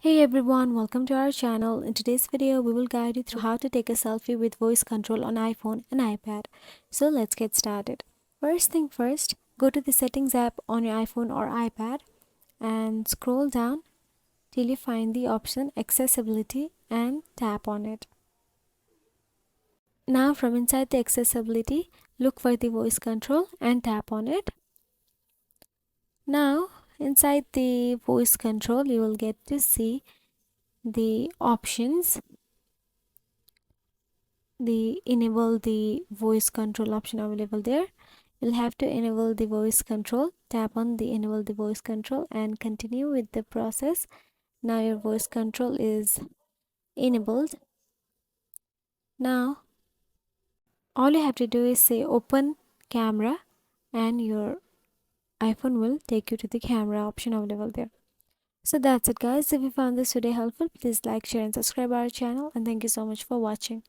Hey everyone, welcome to our channel. In today's video, we will guide you through how to take a selfie with voice control on iPhone and iPad. So let's get started. First thing first, go to the settings app on your iPhone or iPad and scroll down till you find the option accessibility and tap on it. Now from inside the accessibility, look for the voice control and tap on it. Now inside the voice control, you will get to see the options, the enable the voice control option available there. You'll have to enable the voice control. Tap on the enable the voice control and continue with the process. Now your voice control is enabled. Now all you have to do is say open camera and your iPhone will take you to the camera option available there. So that's it guys. If you found this video helpful, please like, share and subscribe our channel, and thank you so much for watching.